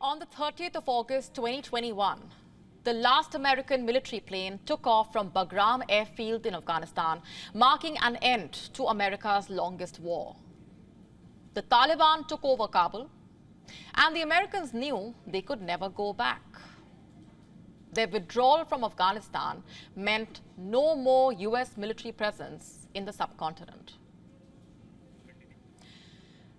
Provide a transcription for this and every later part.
On the 30th of August 2021, the last American military plane took off from Bagram airfield in Afghanistan, marking an end to America's longest war. The Taliban took over Kabul, and the Americans knew they could never go back. Their withdrawal from Afghanistan meant no more US military presence in the subcontinent.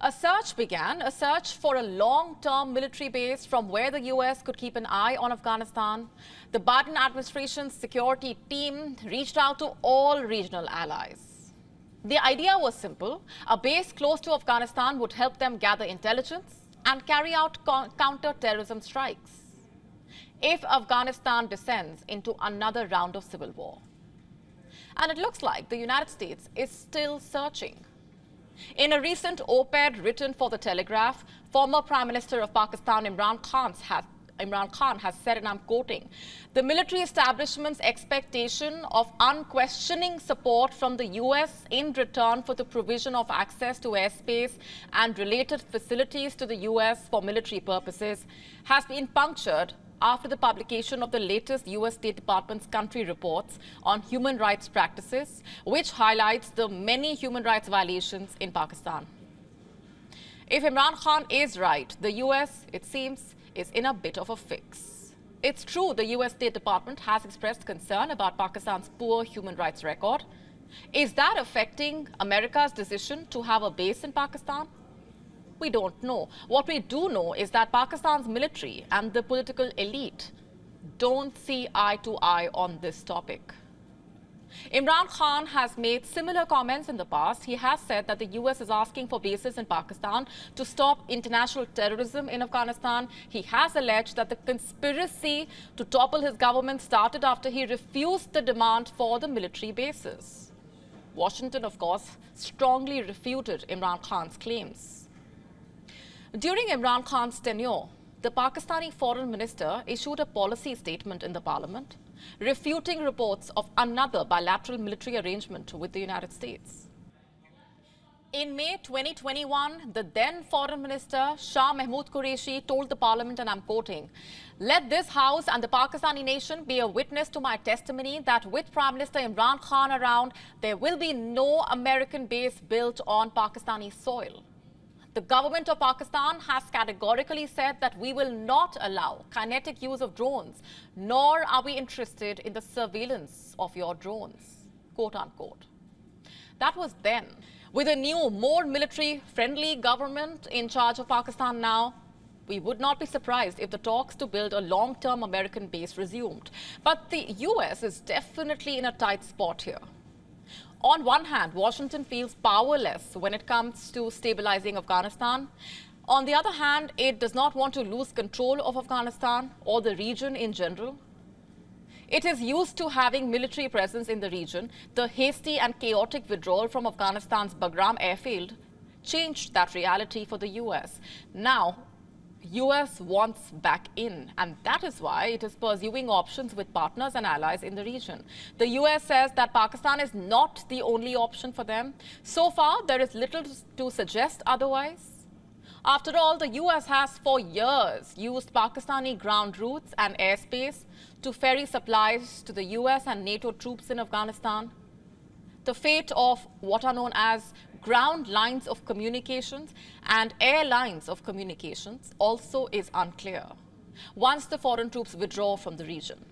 A search began, a search for a long-term military base from where the US could keep an eye on Afghanistan. The Biden administration's security team reached out to all regional allies. The idea was simple. A base close to Afghanistan would help them gather intelligence and carry out counter-terrorism strikes if Afghanistan descends into another round of civil war. And it looks like the United States is still searching. In a recent op-ed written for The Telegraph, former Prime Minister of Pakistan Imran Khan has said, and I'm quoting, "The military establishment's expectation of unquestioning support from the US in return for the provision of access to airspace and related facilities to the US for military purposes has been punctured after the publication of the latest US State Department's country reports on human rights practices, which highlights the many human rights violations in Pakistan." If Imran Khan is right, the US, it seems, is in a bit of a fix. It's true the US State Department has expressed concern about Pakistan's poor human rights record. Is that affecting America's decision to have a base in Pakistan? We don't know. What we do know is that Pakistan's military and the political elite don't see eye to eye on this topic. Imran Khan has made similar comments in the past. He has said that the US is asking for bases in Pakistan to stop international terrorism in Afghanistan. He has alleged that the conspiracy to topple his government started after he refused the demand for the military bases. Washington, of course, strongly refuted Imran Khan's claims. During Imran Khan's tenure, the Pakistani foreign minister issued a policy statement in the parliament, refuting reports of another bilateral military arrangement with the United States. In May 2021, the then foreign minister Shah Mahmood Qureshi told the parliament, and I'm quoting, "Let this house and the Pakistani nation be a witness to my testimony that with Prime Minister Imran Khan around, there will be no American base built on Pakistani soil. The government of Pakistan has categorically said that we will not allow kinetic use of drones, nor are we interested in the surveillance of your drones," quote unquote. That was then. With a new, more military-friendly government in charge of Pakistan now, we would not be surprised if the talks to build a long-term American base resumed. But the US is definitely in a tight spot here. On one hand, Washington feels powerless when it comes to stabilizing Afghanistan. On the other hand, it does not want to lose control of Afghanistan or the region in general. It is used to having military presence in the region. The hasty and chaotic withdrawal from Afghanistan's Bagram airfield changed that reality for the US. Now, US wants back in, and that is why it is pursuing options with partners and allies in the region. The US says that Pakistan is not the only option for them. So far, there is little to suggest otherwise. After all, the US has for years used Pakistani ground routes and airspace to ferry supplies to the US and NATO troops in Afghanistan. The fate of what are known as ground lines of communications and air lines of communications also is unclear once the foreign troops withdraw from the region.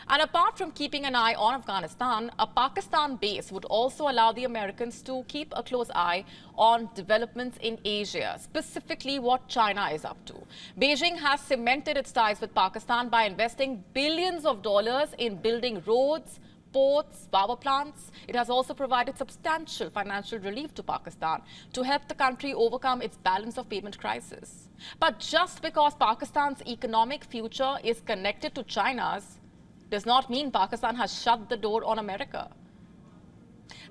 And apart from keeping an eye on Afghanistan, a Pakistan base would also allow the Americans to keep a close eye on developments in Asia, specifically what China is up to. Beijing has cemented its ties with Pakistan by investing billions of dollars in building roads, ports, power plants. It has also provided substantial financial relief to Pakistan to help the country overcome its balance of payment crisis. But just because Pakistan's economic future is connected to China's does not mean Pakistan has shut the door on America.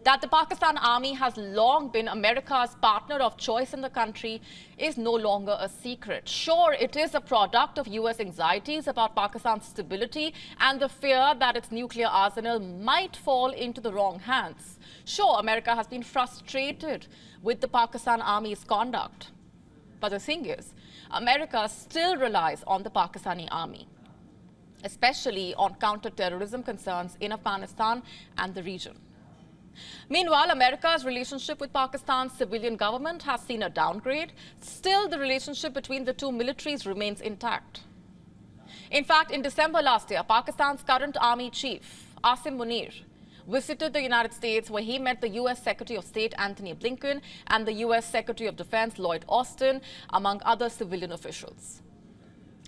That the Pakistan Army has long been America's partner of choice in the country is no longer a secret. Sure, it is a product of US anxieties about Pakistan's stability and the fear that its nuclear arsenal might fall into the wrong hands. Sure, America has been frustrated with the Pakistan Army's conduct. But the thing is, America still relies on the Pakistani army, especially on counter-terrorism concerns in Afghanistan and the region. Meanwhile, America's relationship with Pakistan's civilian government has seen a downgrade. Still, the relationship between the two militaries remains intact. In fact, in December last year, Pakistan's current army chief, Asim Munir, visited the United States, where he met the U.S. Secretary of State Antony Blinken and the U.S. Secretary of Defense Lloyd Austin, among other civilian officials.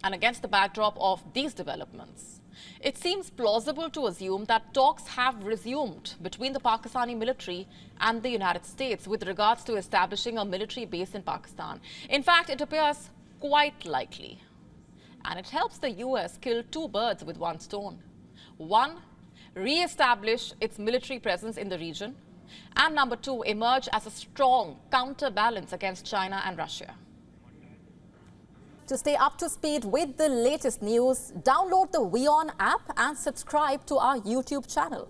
And against the backdrop of these developments, it seems plausible to assume that talks have resumed between the Pakistani military and the United States with regards to establishing a military base in Pakistan. In fact, it appears quite likely. And it helps the U.S. kill two birds with one stone. One, re-establish its military presence in the region. And number two, emerge as a strong counterbalance against China and Russia. To stay up to speed with the latest news, download the WION app and subscribe to our YouTube channel.